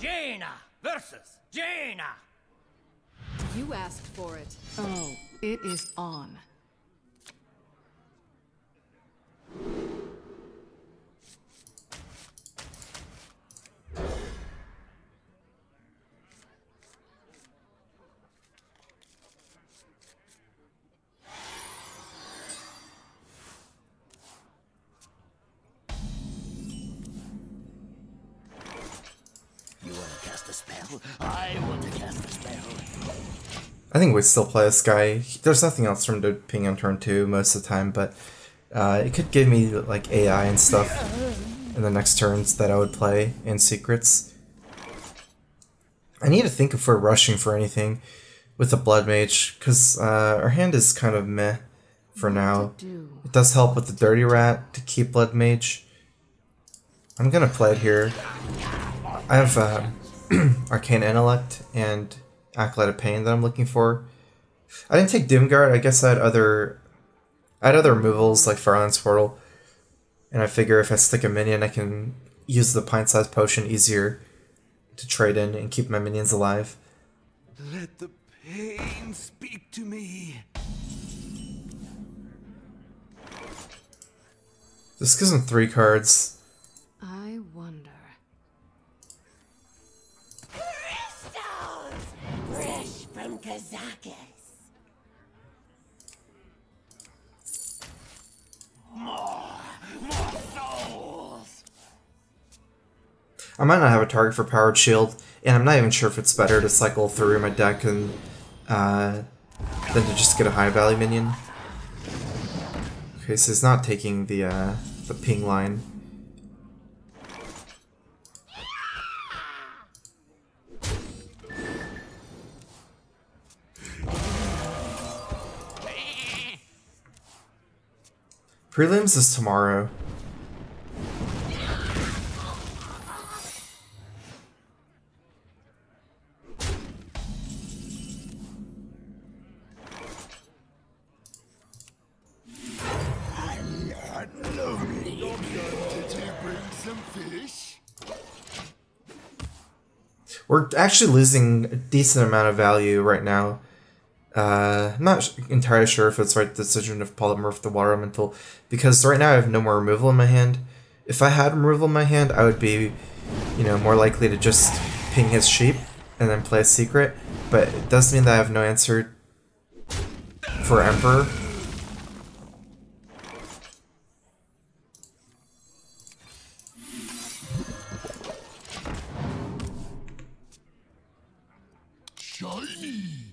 Jaina versus Jaina. You asked for it. Oh, it is on. I want to cast a spell. I think we'd still play this guy. There's nothing else for him to ping on turn 2 most of the time, but it could give me like AI and stuff in the next turns that I would play in secrets. I need to think if we're rushing for anything with the Blood Mage, because our hand is kind of meh for now. It does help with the Dirty Rat to keep Blood Mage. I'm gonna play it here. I have Arcane Intellect and Acolyte of Pain that I'm looking for. I didn't take Doomguard. I guess I had other removals like Firelance Portal, and I figure if I stick a minion, I can use the pint-sized potion easier to trade in and keep my minions alive. Let the pain speak to me. This gives him 3 cards. I wonder. Crystals! Fresh from Kazakis. More souls. I might not have a target for Powered Shield, and I'm not even sure if it's better to cycle through my deck and than to just get a high value minion. Okay, so he's not taking the ping line. Prelims is tomorrow. We're actually losing a decent amount of value right now. I'm not entirely sure if it's the right decision of polymorph the water elemental, because right now I have no more removal in my hand. If I had removal in my hand, I would be, you know, more likely to just ping his sheep and then play a secret. But it does mean that I have no answer for Emperor. Shiny.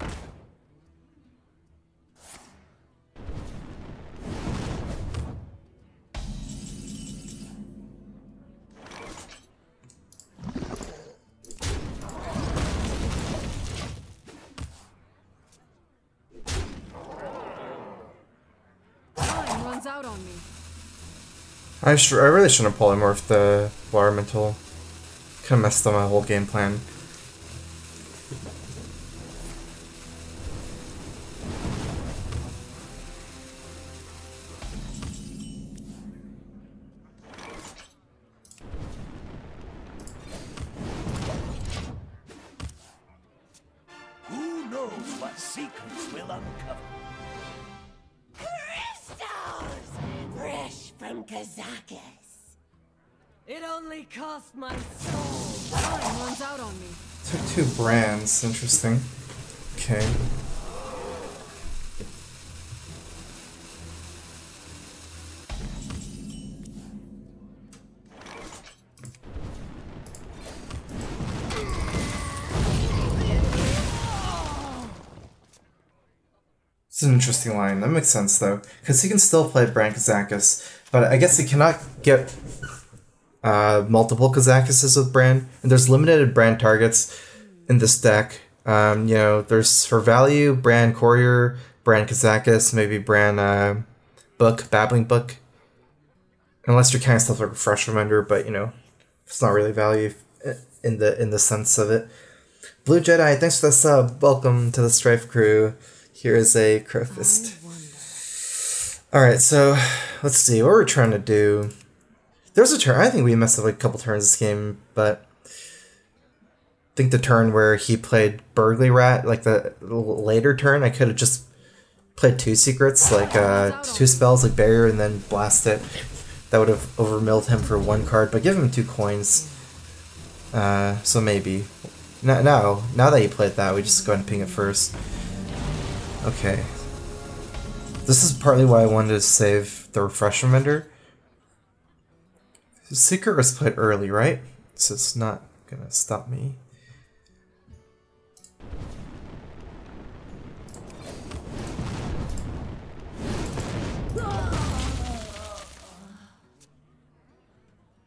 Time runs out on me. I really shouldn't have polymorphed the water elemental. Kind of messed up my whole game plan. Who knows what secrets will uncover? Crystals! Fresh from Kazakis. It only cost my soul. Time runs out on me. Took 2 brands, interesting. Okay. It's an interesting line. That makes sense though, because he can still play Brand Kazakis, but I guess he cannot get multiple Kazakuses with Brand, and there's limited Brand targets in this deck. You know, there's for value Brand Courier, Brand Kazakis, maybe Brand Book, Babbling Book, unless you're counting stuff like Refresh Reminder, but you know, it's not really value in the sense of it. Blue Jedi, thanks for the sub. Welcome to the Strife crew. Here is a Crowfist. Alright, so let's see what we're trying to do. There's a turn. I think we messed up like a couple turns this game, but think the turn where he played Burgly Rat, like the later turn, I could have just played 2 secrets, like 2 spells, like Barrier, and then blast it. That would have overmilled him for 1 card, but give him 2 coins. So maybe. Now that you played that, we just go ahead and ping it first. Okay. This is partly why I wanted to save the refresher vendor. Secret was played early, right? So it's not gonna stop me.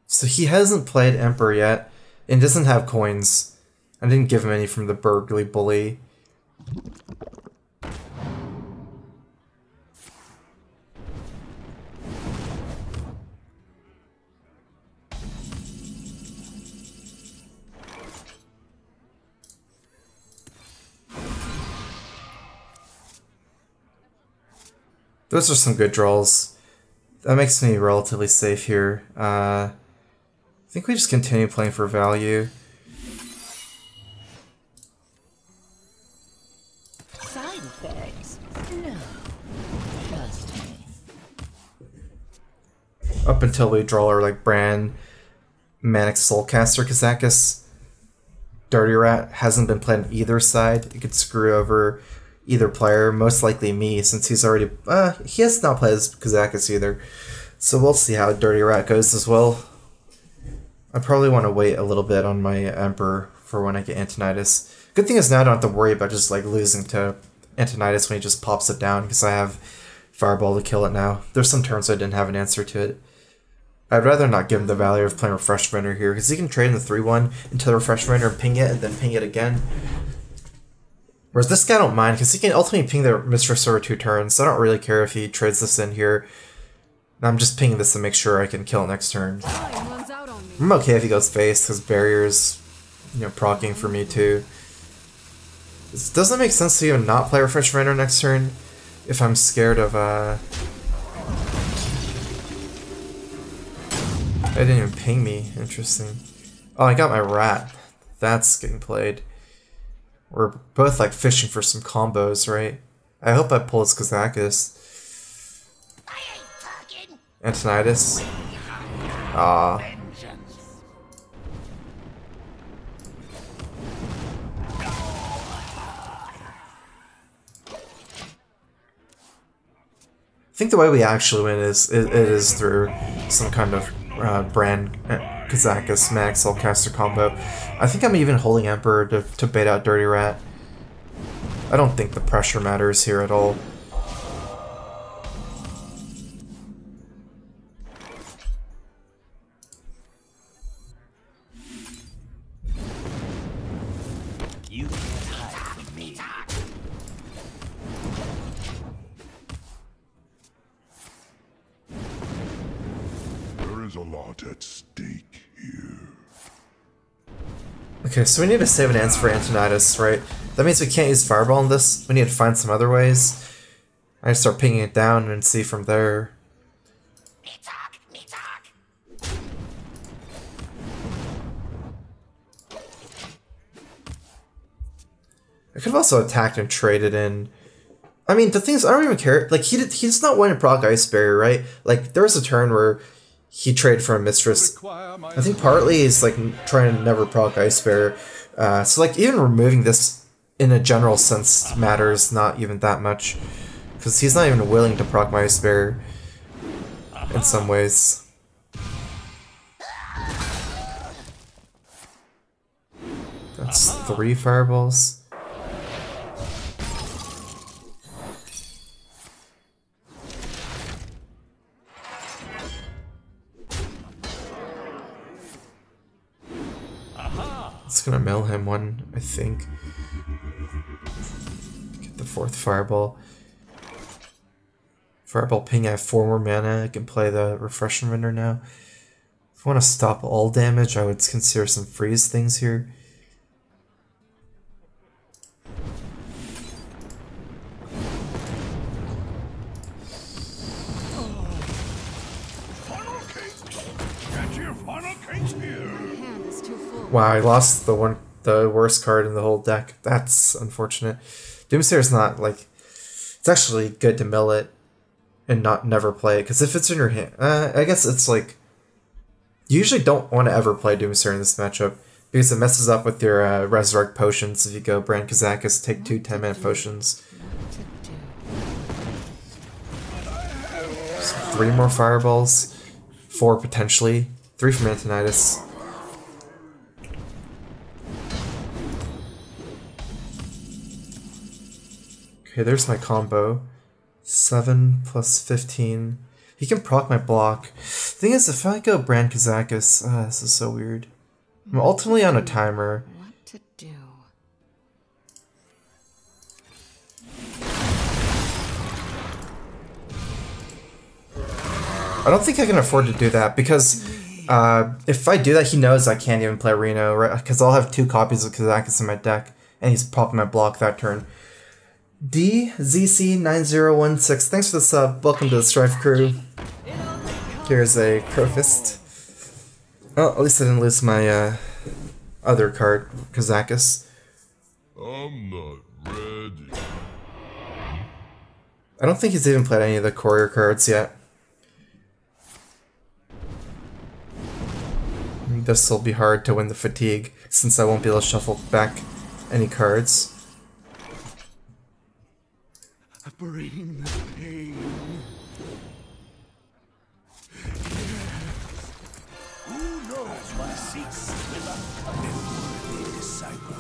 So he hasn't played Emperor yet, and doesn't have coins. I didn't give him any from the Burgly Bully. Those are some good draws. That makes me relatively safe here. I think we just continue playing for value. Side effects? No. Trust me. Up until we draw our like Bran, Manic Soulcaster, Kazakis. Dirty Rat hasn't been played on either side. It could screw over either player, most likely me, since he's already he has not played as Kazakis either. So we'll see how Dirty Rat goes as well. I probably want to wait a little bit on my Emperor for when I get Antonidas. Good thing is now I don't have to worry about just like losing to Antonidas when he just pops it down, because I have Fireball to kill it now. There's some turns I didn't have an answer to it. I'd rather not give him the value of playing Refresh Vendor here, because he can trade in the 3-1 into the Refresh Vendor and ping it, and then ping it again. Whereas this guy I don't mind, because he can ultimately ping the Mistress over 2 turns, so I don't really care if he trades this in here. I'm just pinging this to make sure I can kill it next turn. I'm okay if he goes face, because Barrier's, you know, proccing for me too. It doesn't make sense to even not play Refresh Vendor next turn if I'm scared of It didn't even ping me. Interesting. Oh, I got my rat. That's getting played. We're both like fishing for some combos, right? I hope I pull his Kazakis. Antonidas. Ah. I think the way we actually win is it is through some kind of Bran Kazakis Manic Soulcaster combo. I think I'm even holding Emperor to bait out Dirty Rat. I don't think the pressure matters here at all. You can't hide from me. There is a lot at stake here. Okay, so we need to save an answer for Antonidas, right? That means we can't use Fireball in this. We need to find some other ways. I start pinging it down and see from there. Me talk. I could have also attacked and traded in. I mean, the thing is, I don't even care. Like, he's not wanting to proc Ice Barrier, right? Like, there was a turn where he traded for a Mistress. I think partly he's, like, trying to never proc Ice Barrier. So, like, even removing this in a general sense matters not even that much. Because he's not even willing to proc my Ice Barrier in some ways. That's 3 fireballs. It's gonna mill him one, I think. Get the 4th fireball. Fireball ping, I have 4 more mana. I can play the Refresh Vendor now. If I want to stop all damage, I would consider some freeze things here. Get your funnel cakes here. My hand is too full. Wow, I lost the 1 the worst card in the whole deck. That's unfortunate. Doomsayer is not like... It's actually good to mill it and not never play it, because if it's in your hand... I guess it's like... You usually don't want to ever play Doomsayer in this matchup, because it messes up with your Resurrect potions if you go Brand Kazakis, take 2 10-minute potions. So 3 more Fireballs. 4 potentially. 3 from Antonitis. Okay, there's my combo. 7 plus 15. He can proc my block. Thing is, if I go Brand Kazakis, this is so weird. I'm ultimately on a timer. What to do? I don't think I can afford to do that, because if I do that, he knows I can't even play Reno, right? Because I'll have 2 copies of Kazakis in my deck, and he's propping my block that turn. DZC9016, thanks for the sub. Welcome to the Strife crew. Here's a Crowfist. Oh, at least I didn't lose my other card, Kazakis. I'm not ready. I don't think he's even played any of the courier cards yet. This will be hard to win the fatigue, since I won't be able to shuffle back any cards. Bring the pain. Who knows what secrets will uncover the disciple?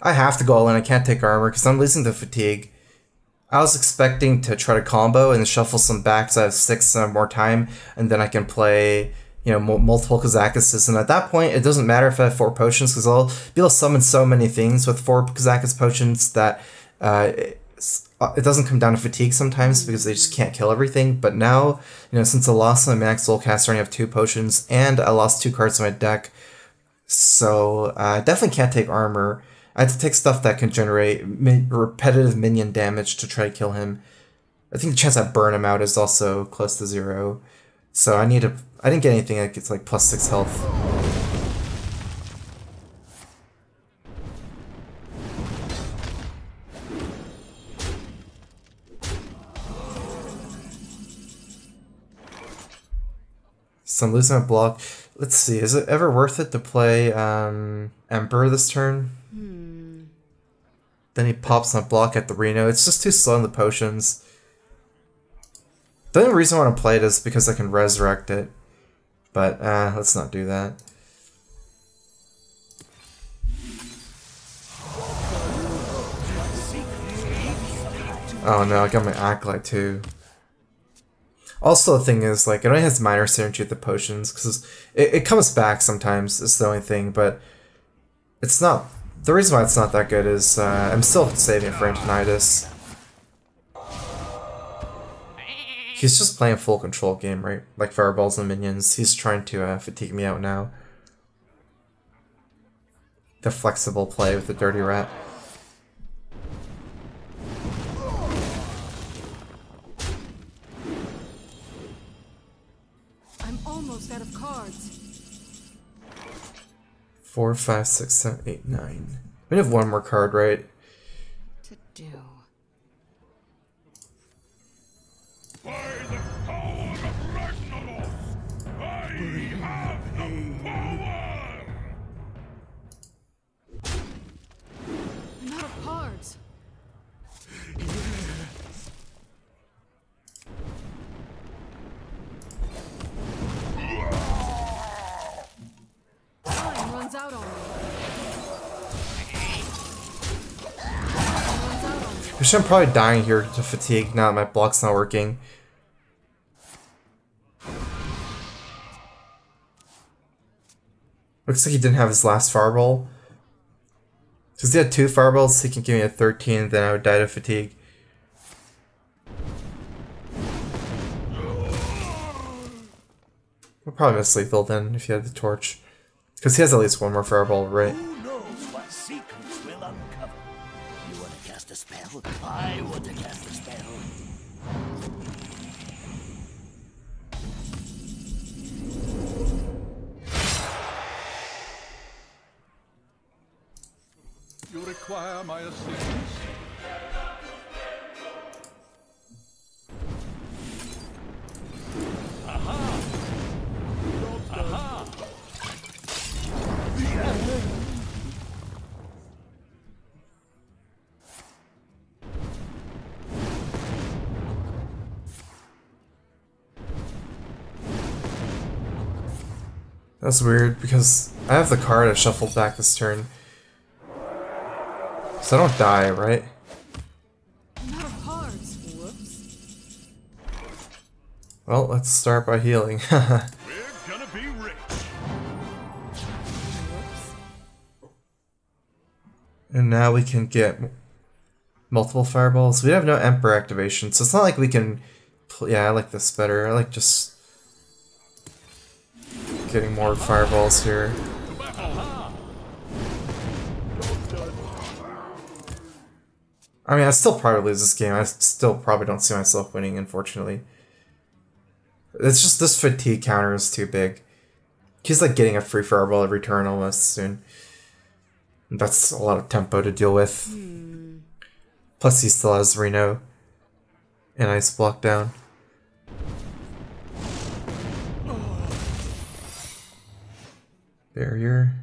I have to go all in, I can't take armor because I'm losing the fatigue. I was expecting to try to combo and shuffle some back so I have 6 more time, and then I can play, you know, multiple Kazakises, and at that point it doesn't matter if I have 4 potions, because I'll be able to summon so many things with 4 Kazakis potions that it doesn't come down to fatigue sometimes because they just can't kill everything. But now, you know, since I lost my Max Soulcaster, I only have 2 potions, and I lost 2 cards in my deck, so I definitely can't take armor. I have to take stuff that can generate repetitive minion damage to try to kill him. I think the chance I burn him out is also close to 0. So I need to... I didn't get anything that gets like plus 6 health. So I'm losing my block. Let's see, is it ever worth it to play Emperor this turn? Then he pops my block at the Reno. It's just too slow in the potions. The only reason I want to play it is because I can resurrect it. But let's not do that. Oh no, I got my Acolyte too. Also, the thing is, like, it only has minor synergy with the potions, because it comes back sometimes, is the only thing, but it's not... The reason why it's not that good is I'm still saving it for Antonitis. He's just playing a full control game, right? Like Fireballs and Minions. He's trying to fatigue me out now. The flexible play with the Dirty Rat. I'm almost out of cards. 4, 5, 6, 7, 8, 9. We have 1 more card, right? To do. By the power of Ragnaros, I have the power! I'm out of cards. Time runs out on me. Actually, I'm probably dying here to fatigue now that my block's not working. Looks like he didn't have his last Fireball. Because he had 2 Fireballs, he can give me a 13, then I would die to fatigue. We'll probably miss lethal then if he had the torch. Because he has at least one more fireball, right? Who knows what secrets will uncover? You want to cast a spell? I want to cast a spell. You require my assistance. Aha! Aha! That's weird because I have the card I shuffled back this turn. So I don't die, right? I'm out of cards. Whoops. Well, let's start by healing. We're gonna be rich. Whoops. And now we can get multiple fireballs. We have no Emperor activation, so it's not like we can... Yeah, I like this better. I like just getting more fireballs here. I mean, I still probably lose this game. I still probably don't see myself winning, unfortunately. It's just this fatigue counter is too big. He's like getting a free fireball every turn almost soon. That's a lot of tempo to deal with. Plus he still has Reno and Ice Block down. Barrier.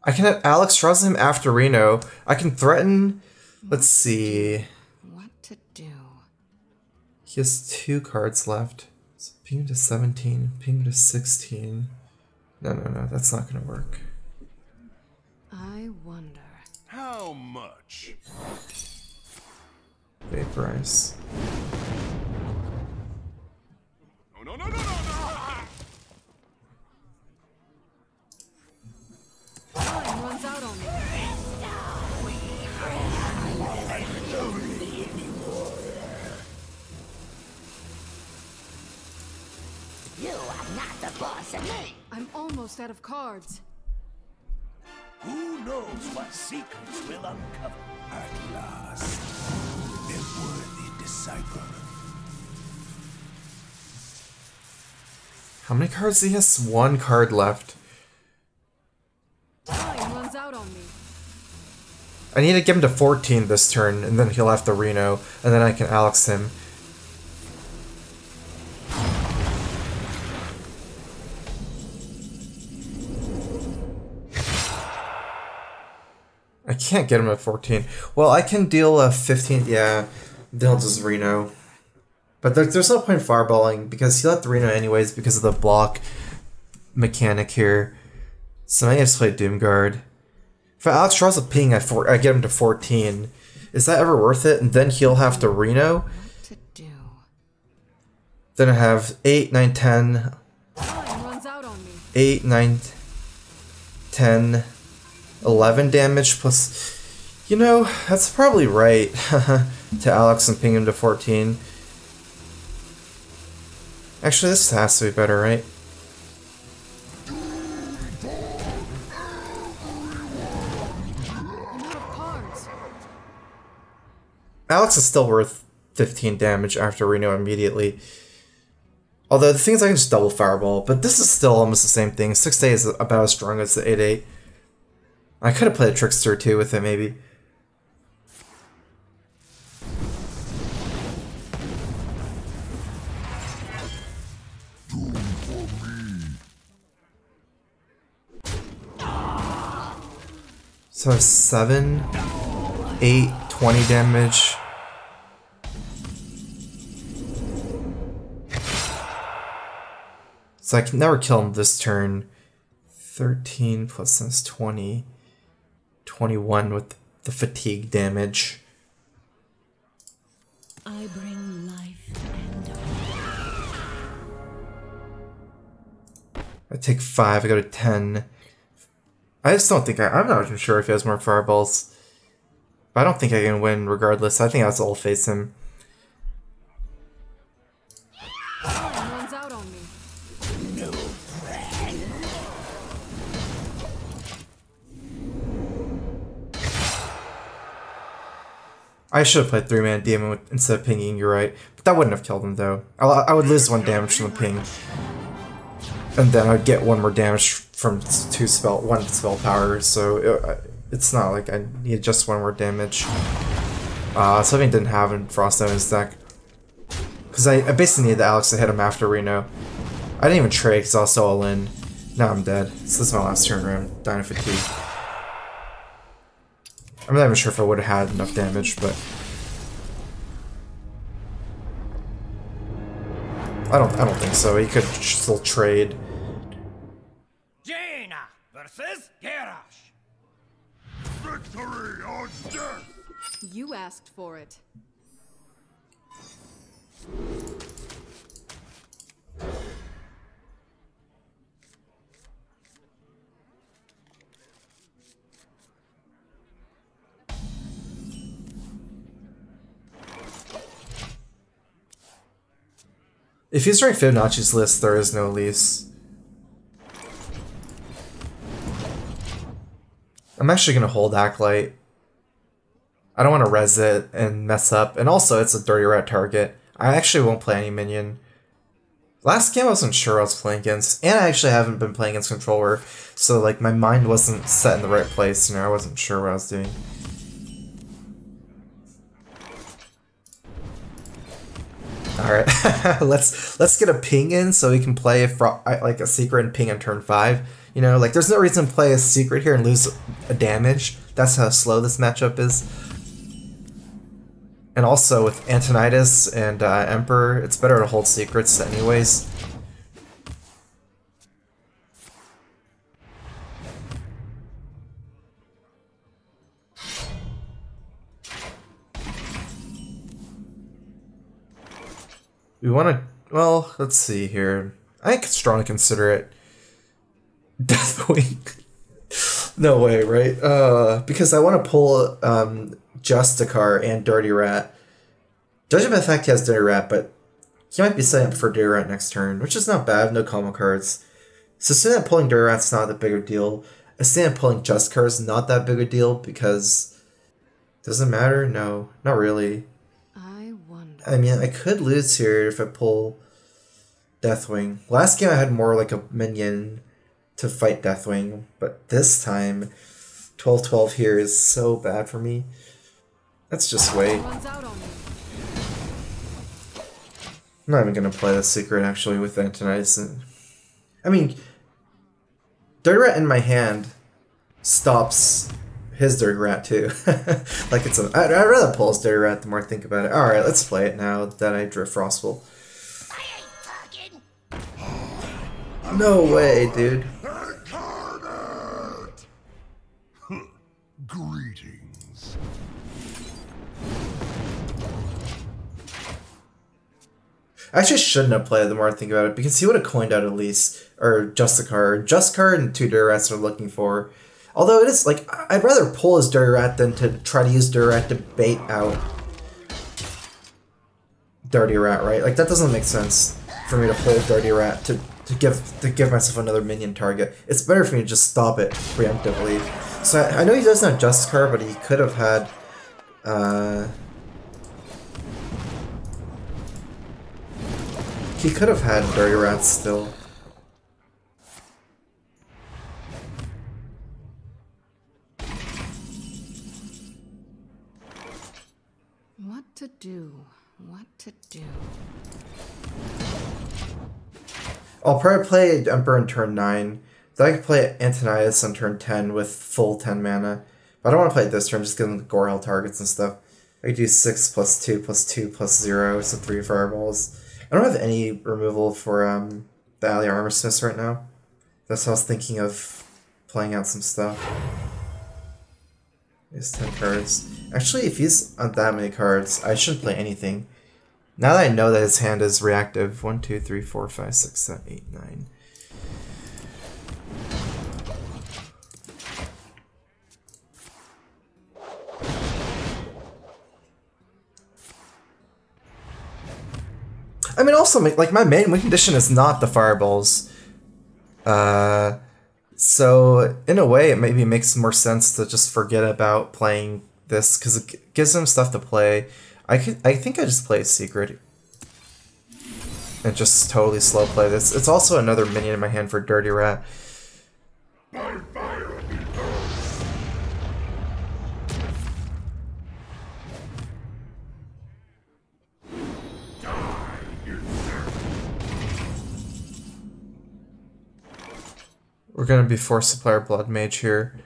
I can have Alex draws him after Reno. I can threaten. Let's see. What to do? He has 2 cards left. So ping him to 17, ping him to 16. No, that's not gonna work. I wonder. How much? Vaporize. No, no. Time runs out on me. You are not the boss of me. I'm almost out of cards. Who knows what secrets will uncover? At last, a worthy disciple. How many cards? He has 1 card left. Time runs out on me. I need to get him to 14 this turn, and then he'll have the Reno, and then I can Alex him. I can't get him at 14. Well, I can deal a 15. Yeah, then I'll just Reno. But there's no point fireballing because he'll have the Reno anyways because of the block mechanic here. So I just play Doomguard. If Alex draws a ping, I get him to 14. Is that ever worth it? And then he'll have to Reno. What to do? Then I have 8, 9, 10. Time runs out on me. 8, 9, 10, 11 damage plus... You know, that's probably right to Alex and ping him to 14. Actually, this has to be better, right? I'm out of cards. Alex is still worth 15 damage after Reno immediately. Although the thing is I can just double fireball, but this is still almost the same thing. 6-8 is about as strong as the 8-8. I could have played a Trickster too with it, maybe. So I have 7, 8, 20 damage. So I can never kill him this turn. 13 plus that's 20. 21 with the fatigue damage. I bring life and I take 5, I go to 10. I just don't think I'm not even sure if he has more fireballs. But I don't think I can win regardless. I think I have to ult face him. Runs out on me. No, Fran. I should have played 3-man demon instead of pinging, you're right. But that wouldn't have killed him though. I would lose 1 damage from the ping. And then I'd get 1 more damage from 1 spell power, so it's not like I need just 1 more damage. Something I didn't have in Frost in his deck. Because I basically needed the Alex to hit him after Reno. I didn't even trade because I was so all in. Now I'm dead. So this is my last turn round. Dying of fatigue. I'm not even sure if I would have had enough damage, but I don't think so. He could still trade. Jaina versus Garrosh. Victory or death! You asked for it. If he's running Fibonacci's list, there is no lease. I'm actually going to hold Acolyte. I don't want to res it and mess up. And also, it's a Dirty Rat target. I actually won't play any minion. Last game I wasn't sure I was playing against. And I actually haven't been playing against Controller. So, like, my mind wasn't set in the right place. You know, I wasn't sure what I was doing. Alright, let's get a ping in so we can play like a secret and ping on turn 5. You know, like there's no reason to play a secret here and lose a damage. That's how slow this matchup is. And also with Antonidas and Emperor, it's better to hold secrets anyways. We want to, well, let's see here. I could strongly consider it Deathwing. No way, right? Because I want to pull Justicar and Dirty Rat. Judging by the fact he has Dirty Rat, but he might be setting up for Dirty Rat next turn, which is not bad, no combo cards. So seeing that pulling Dirty Rat's not that big a deal. Seeing that pulling Justicar is not that big a deal because does it matter? No, not really. I mean, I could lose here if I pull Deathwing. Last game I had more like a minion to fight Deathwing, but this time 12-12 here is so bad for me. Let's just wait. I'm not even gonna play the secret actually with Antonidas. I mean, Dirty Rat in my hand stops his Dirty Rat too. Like it's a, I'd rather pull his Dirty Rat the more I think about it. Alright, let's play it now that I drift Frostful. No way, dude. Greetings. I actually shouldn't have played it the more I think about it, because he would have coined out at least, or Justicar. Justicar and 2 Dirty Rats are looking for. Although it is, like, I'd rather pull his Dirty Rat than to try to use Dirty Rat to bait out Dirty Rat, right? Like, that doesn't make sense for me to hold Dirty Rat to give myself another minion target. It's better for me to just stop it preemptively. So I know he doesn't have Justicar, but he could have had, he could have had Dirty Rats still. What to do? What to do? I'll probably play Emperor on turn 9. Then I could play Antonidas on turn 10 with full 10 mana. But I don't want to play it this turn, just give them the Gorel targets and stuff. I could do 6 + 2 + 2 + 0, so 3 fireballs. I don't have any removal for the Alley Armorsmiths right now. That's how I was thinking of playing out some stuff. He's 10 cards. Actually, if he's on that many cards, I shouldn't play anything. Now that I know that his hand is reactive, 1, 2, 3, 4, 5, 6, 7, 8, 9. I mean, also, like, my main win condition is not the fireballs. So, in a way, it maybe makes more sense to just forget about playing this, because it gives them stuff to play. I think I just play Secret. And just totally slow play this. It's also another minion in my hand for Dirty Rat. We're gonna be forced to play our Blood Mage here.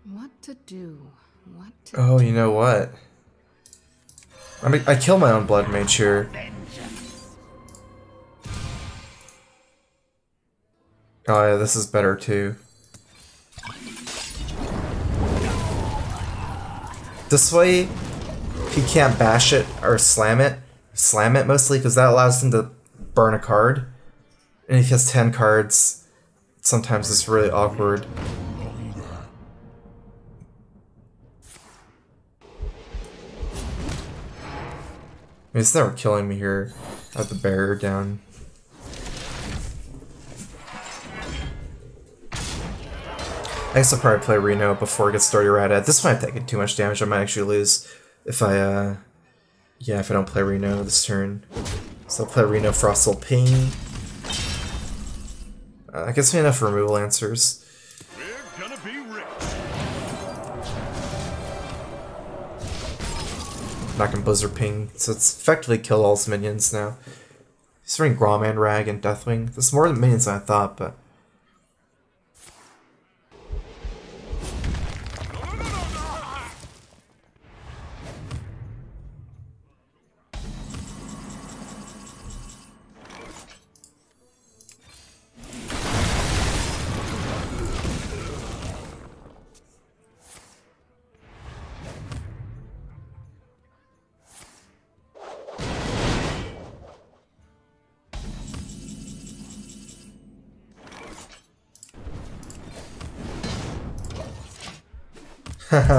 What to do? What to Oh, you know what? I mean, I kill my own Blood Mage here. Oh yeah, this is better too. This way, he can't bash it or slam it mostly, because that allows him to burn a card. And if he has 10 cards, sometimes it's really awkward. I mean, it's never killing me here. I have the barrier down. I guess I'll probably play Reno before it gets Dirty Rat. At this point, I'm taking too much damage. I might actually lose if I, yeah, if I don't play Reno this turn. So I'll play Reno, Frostal Ping. That gives me enough removal answers. We're gonna be rich. Not gonna Blizzard Ping, so it's effectively killed all his minions now. He's running Gromman, Rag, and Deathwing. There's more minions than I thought, but...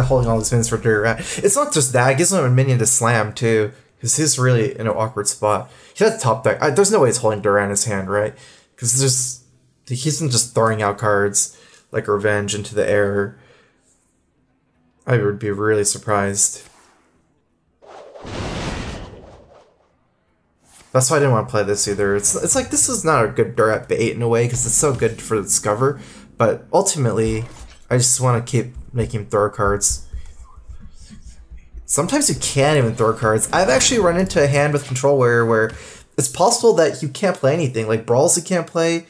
holding all these minions for Dirty Rat. It's not just that, it gives him a minion to slam too, because he's really in an awkward spot. He has top deck. There's no way he's holding Dirty Rat in his hand, right? Because he isn't just throwing out cards like Revenge into the air. I would be really surprised. That's why I didn't want to play this either. It's like, this is not a good Dirty Rat bait in a way, because it's so good for the Discover, but ultimately, I just want to keep making him throw cards. Sometimes you can't even throw cards. I've actually run into a hand with Control Warrior where it's possible that you can't play anything. Like Brawls you can't play,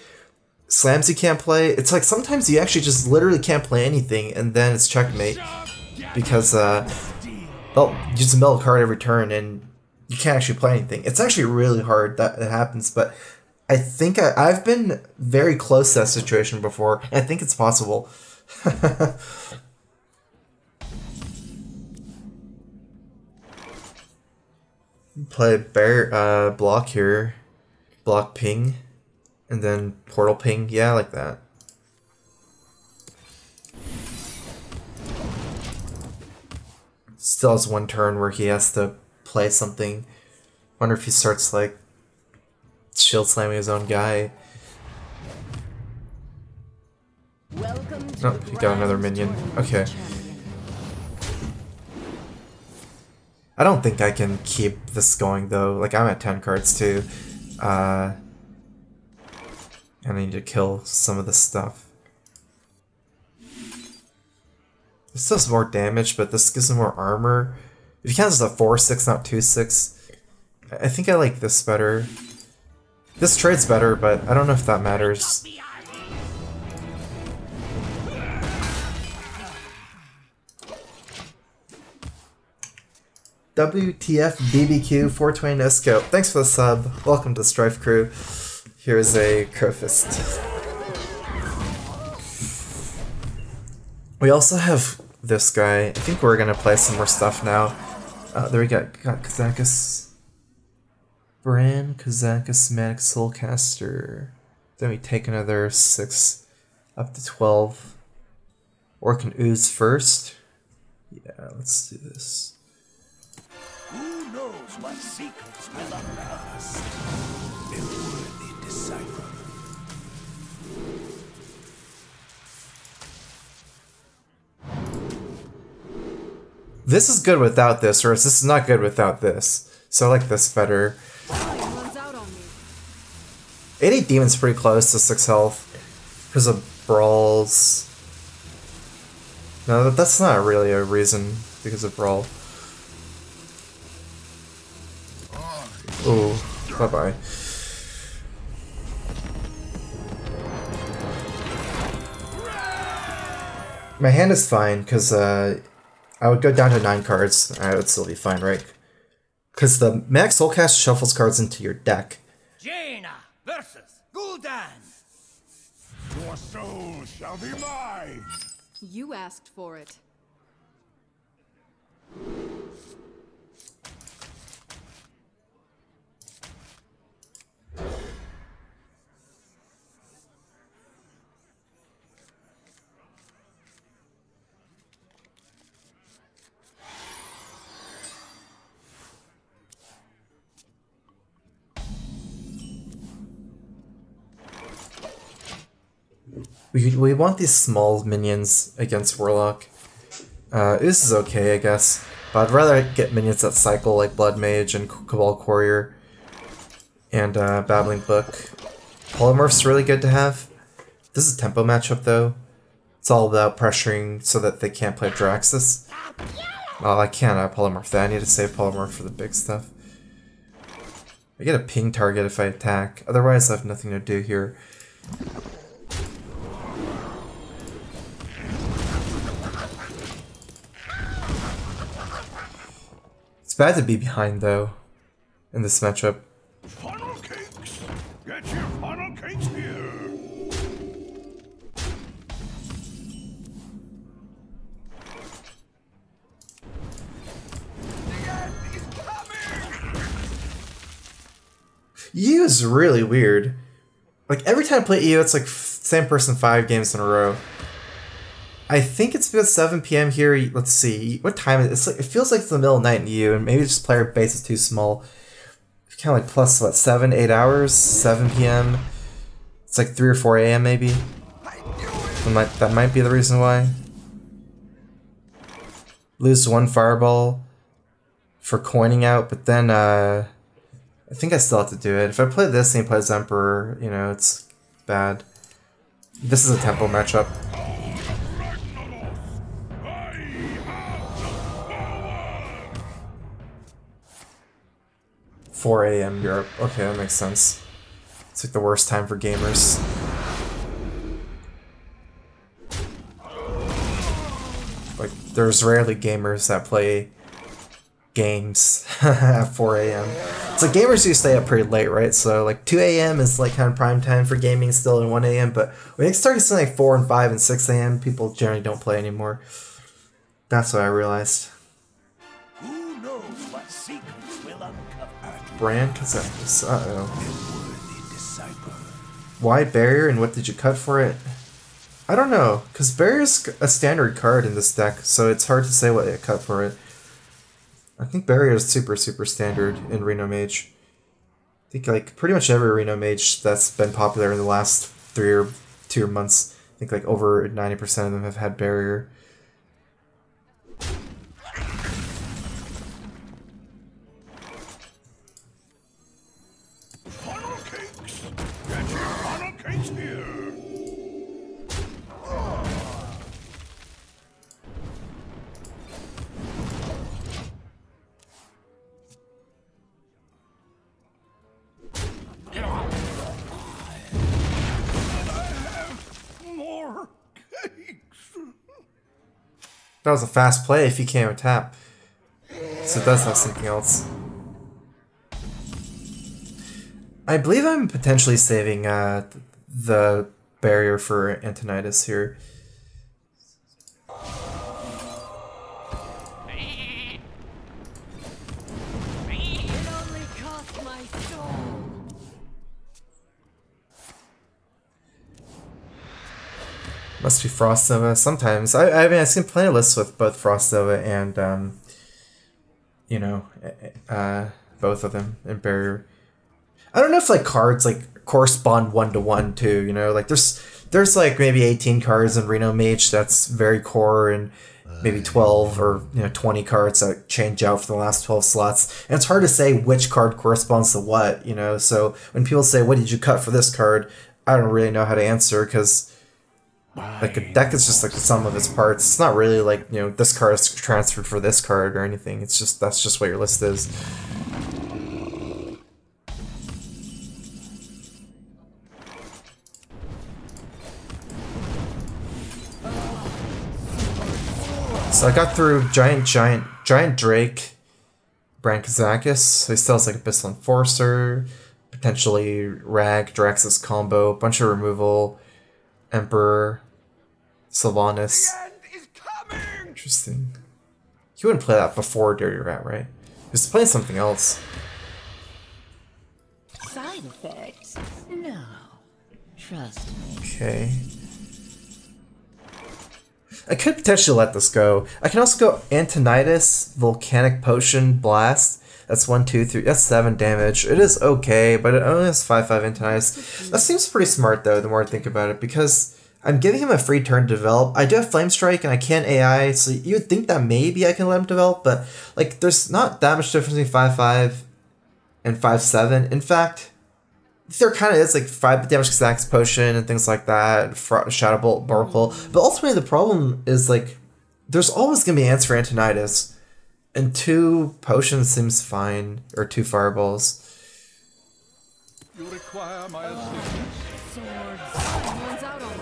Slams you can't play. It's like sometimes you actually just literally can't play anything, and then it's checkmate. Because, well, you just mill a card every turn and you can't actually play anything. It's actually really hard that it happens, but I think I've been very close to that situation before. I think it's possible. Play bear block here, block ping, and then portal ping. Yeah, I like that. Still has one turn where he has to play something. Wonder if he starts like shield slamming his own guy. Oh, he got another minion. Okay. I don't think I can keep this going though. Like, I'm at 10 cards too. And I need to kill some of this stuff. This does more damage, but this gives him more armor. If you count this as a 4/6, not 2/6, I think I like this better. This trade's better, but I don't know if that matters. WTF BBQ 420 no scope. Thanks for the sub. Welcome to StrifeCro. Here's a Crowfist. We also have this guy. I think we're gonna play some more stuff now. There we got Kazakus. Fran, Kazakus, Manic Soulcaster. Then we take another 6 up to 12. Or can ooze first. Yeah, let's do this. Who knows what secrets will uncover us? A worthy decipher. This is good without this, or this is not good without this. So I like this better. Runs out on me. 80 Demon's pretty close to 6 health. Because of Brawls. No, that's not really a reason because of Brawl. Ooh, bye-bye. My hand is fine, because I would go down to 9 cards, and I would still be fine, right? Because the max soulcast shuffles cards into your deck. Jaina versus Gul'dan. Your soul shall be mine! You asked for it. We want these small minions against Warlock. This is okay, I guess. But I'd rather get minions that cycle like Blood Mage and Cabal Courier and Babbling Book. Polymorph's really good to have. This is a tempo matchup though. It's all about pressuring so that they can't play Draxus. Oh, I can't polymorph that. I need to save polymorph for the big stuff. I get a ping target if I attack. Otherwise, I have nothing to do here. It's bad to be behind though in this matchup. Funnel cakes! Get your funnel cakes here! EU is really weird. Like every time I play EU, it's like same person 5 games in a row. I think it's about 7 PM here. Let's see what time it is. It's like, it feels like it's the middle of the night in EU, and maybe just player base is too small. Kind of like plus what 7, 8 hours, 7 PM. It's like 3 or 4 AM maybe. That might be the reason why. Lose 1 fireball for coining out, but then I think I still have to do it. If I play this and he plays Emperor, you know, it's bad. This is a tempo matchup. 4 AM Europe. Okay, that makes sense. It's like the worst time for gamers. Like, there's rarely gamers that play games at 4 AM. It's like gamers do stay up pretty late, right? So like 2 AM is like kind of prime time for gaming still, and 1 AM, but when it starts to like 4 and 5 and 6 AM, people generally don't play anymore. That's what I realized. Who knows what secrets will uncover? Brand Cassandras. Uh-oh. A worthy disciple. Why Barrier and what did you cut for it? I don't know, because Barrier's a standard card in this deck, so it's hard to say what it cut for it. I think Barrier is super standard in Reno Mage. I think like pretty much every Reno Mage that's been popular in the last 3 or 2 months, I think like over 90% of them have had Barrier. Funnel cakes! Get your funnel cakes here! More cakes! That was a fast play if you can't tap. So it does have something else. I believe I'm potentially saving the Barrier for Antonidas here. It only cost my soul. Must be Frostova sometimes. I mean, I've seen plenty of lists with both Frostova you know, both of them in barrier. I don't know if like cards like correspond 1-to-1 too, you know, like there's like maybe 18 cards in Reno Mage that's very core, and maybe 12 or 20 cards that change out for the last 12 slots. And it's hard to say which card corresponds to what, you know. So when people say, what did you cut for this card? I don't really know how to answer, because like a deck is just like the sum of its parts. It's not really like, this card is transferred for this card or anything. It's just, that's just what your list is. So I got through Giant Drake, Brankazakis. He still has like Abyssal Enforcer, potentially Rag, Draxus combo, bunch of removal, Emperor, Sylvanas. Interesting. He wouldn't play that before Dirty Rat, right? He was playing something else. Side effects? No. Trust me. Okay. I could potentially let this go. I can also go Antonitis, Volcanic Potion, Blast. That's 1, 2, 3. That's 7 damage. It is okay, but it only has 5/5 Antonitis. That seems pretty smart though, the more I think about it, because I'm giving him a free turn to develop. I do have Flame Strike and I can AI, so you would think that maybe I can let him develop, but like there's not that much difference between 5/5 and 5/7. In fact, there kind of is like 5 damage Xax Potion and things like that, Shadow Bolt, Oracle. But ultimately the problem is like there's always gonna be answer for Antonitis, and 2 potions seems fine, or 2 fireballs. You require my assistance. Someone's out on me.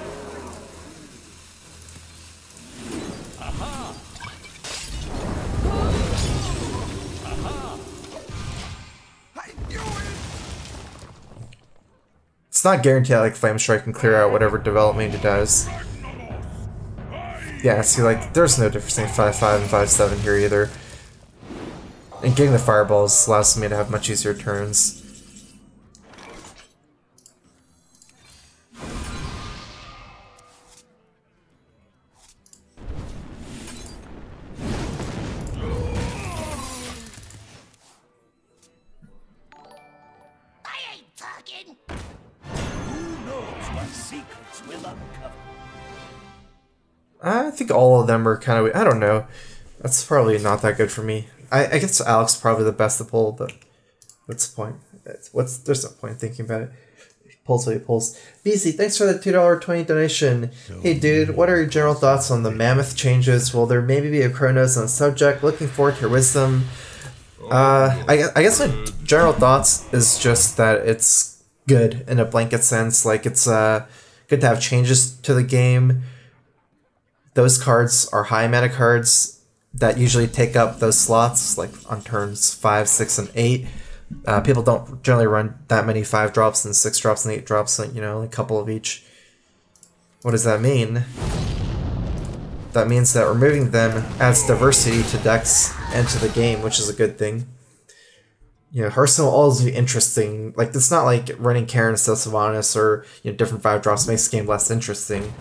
Aha! Aha! I knew it! It's not guaranteed like Flame Strike can clear out whatever development it does. Yeah, see, like, there's no difference between 5/5 and 5/7 here either. And getting the fireballs allows me to have much easier turns. I ain't talking. Who knows what secrets will uncover? I think all of them are kind of... I don't know. That's probably not that good for me. I guess Alex is probably the best to pull, but what's the point? There's no point thinking about it. Pulls what he pulls. BC, thanks for the $2.20 donation. Hey dude, what are your general thoughts on the Mammoth changes? Will there maybe be a Chronos on the subject? Looking forward to your wisdom. I guess my general thoughts is just that it's good in a blanket sense. Like, it's good to have changes to the game. Those cards are high mana cards that usually take up those slots, like on turns 5, 6, and 8. People don't generally run that many 5-drops and 6-drops and 8-drops, like, a couple of each. What does that mean? That means that removing them adds diversity to decks and to the game, which is a good thing. Hearthstone will always be interesting. Like, it's not like running Karen instead of Sylvanas or different 5-drops makes the game less interesting.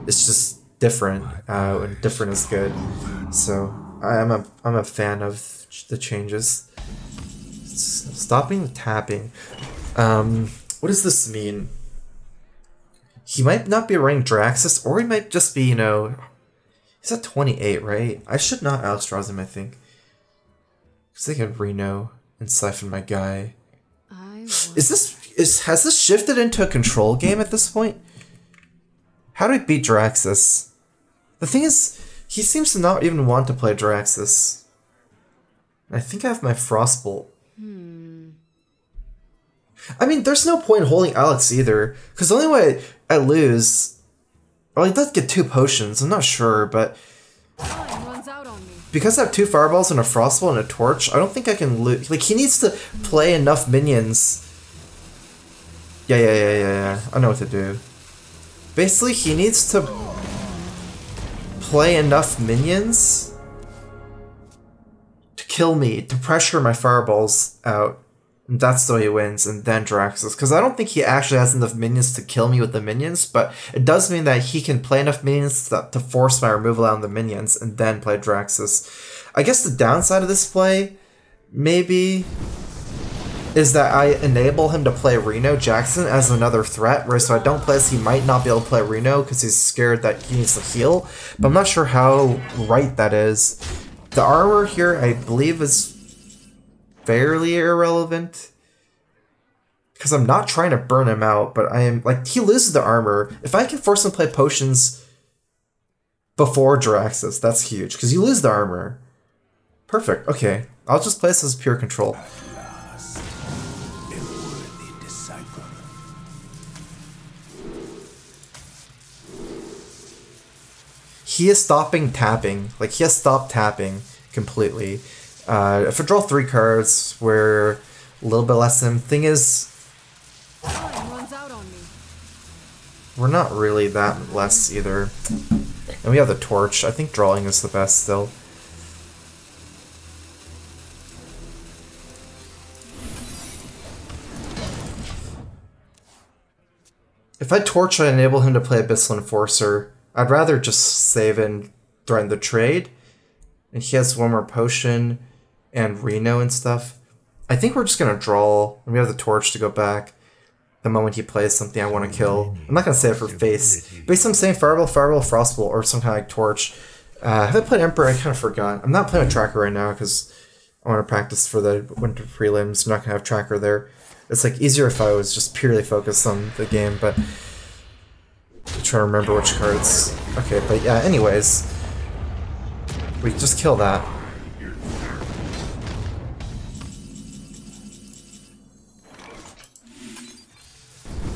It's just different, and different is good. So I'm a fan of the changes. Stopping the tapping. What does this mean? He might not be running Draxus, or he might just be, he's at 28, right? I should not Alexstrasza him, I think. Because they can Reno and siphon my guy. Has this shifted into a control game at this point? How do I beat Draxus? The thing is, he seems to not even want to play Draxus. I think I have my Frostbolt. I mean, there's no point in holding Alex either, because the only way I lose... Well, he does get 2 potions, I'm not sure, but... Because I have 2 fireballs and a Frostbolt and a Torch, I don't think I can lose... Like, he needs to play enough minions. Yeah. I know what to do. Basically, he needs to play enough minions to kill me, to pressure my fireballs out. And that's the way he wins, and then Draxus. Because I don't think he actually has enough minions to kill me with the minions, but it does mean that he can play enough minions to force my removal out of the minions, and then play Draxus. I guess the downside of this play maybe is that I enable him to play Reno Jackson as another threat, whereas if I don't play this, he might not be able to play Reno because he's scared that he needs to heal, but I'm not sure how right that is. The armor here, I believe, is fairly irrelevant because I'm not trying to burn him out, but I am, like, he loses the armor. If I can force him to play potions before Jiraxis, that's huge because you lose the armor. Perfect, okay. I'll just play this as pure control. He is stopping tapping. Like, he has stopped tapping completely. If I draw 3 cards, we're a little bit less than him. Thing is, we're not really that less either. And we have the torch. I think drawing is the best still. If I torch, I enable him to play Abyssal Enforcer. I'd rather just save and threaten the trade. And he has one more potion and Reno and stuff. I think we're just going to draw. And we have the torch to go back the moment he plays something I want to kill. I'm not going to say it for face. Based on saying Fireball, Frostbolt, or some kind of like torch. Have I played Emperor? I kind of forgot. I'm not playing with Tracker right now because I want to practice for the winter prelims. I'm not going to have Tracker there. It's like easier if I was just purely focused on the game, but I'm trying to remember which cards. Okay, but yeah, anyways. We just kill that.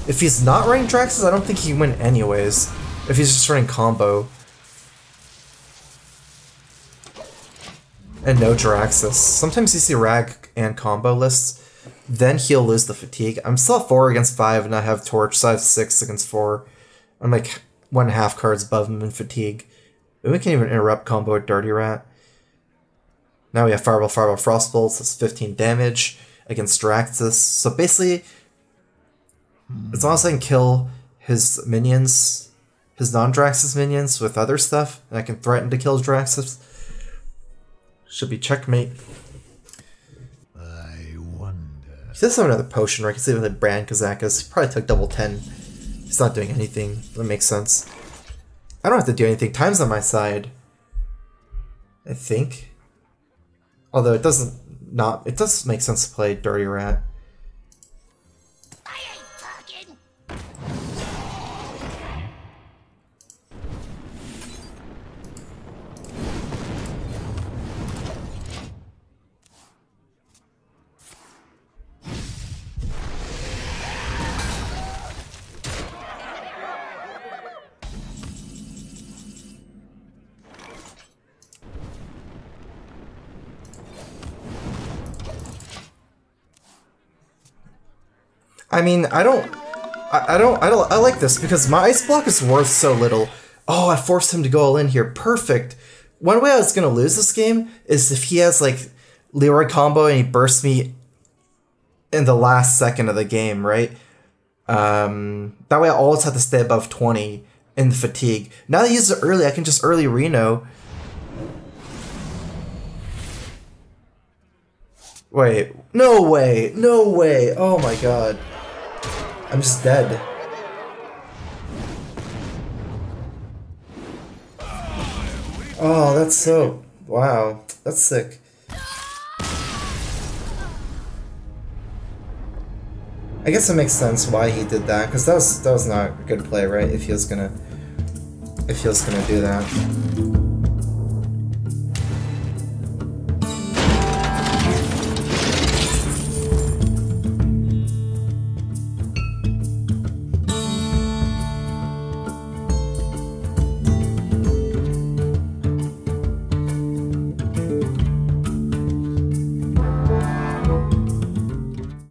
If he's not running Draxus, I don't think he win anyways. If he's just running combo. And no Draxus. Sometimes you see Rag and combo lists. Then he'll lose the fatigue. I'm still at 4 against 5 and I have Torch, so I have 6 against 4. I'm like 1.5 cards above him in fatigue. We can even interrupt combo with Dirty Rat. Now we have Fireball, Frostbolt, that's 15 damage against Draxus. So basically, as long as I can kill his minions, his non-Draxus minions with other stuff, and I can threaten to kill Draxus, should be checkmate. He does have another potion, right? He's even the Brand Kazakas. He probably took double 10. He's not doing anything. That makes sense. I don't have to do anything. Time's on my side. I think. Although it doesn't not. It does make sense to play Dirty Rat. I ain't talking. I mean, I like this because my ice block is worth so little. Oh, I forced him to go all in here. Perfect. One way I was gonna lose this game is if he has like Leroy combo and he bursts me in the last second of the game, right? That way I always have to stay above 20 in the fatigue. Now that he uses it early, I can just early Reno. Wait, no way, no way. Oh my god. I'm just dead. Oh, that's so... Wow. That's sick. I guess it makes sense why he did that, because that was not a good play, right? If he was gonna do that.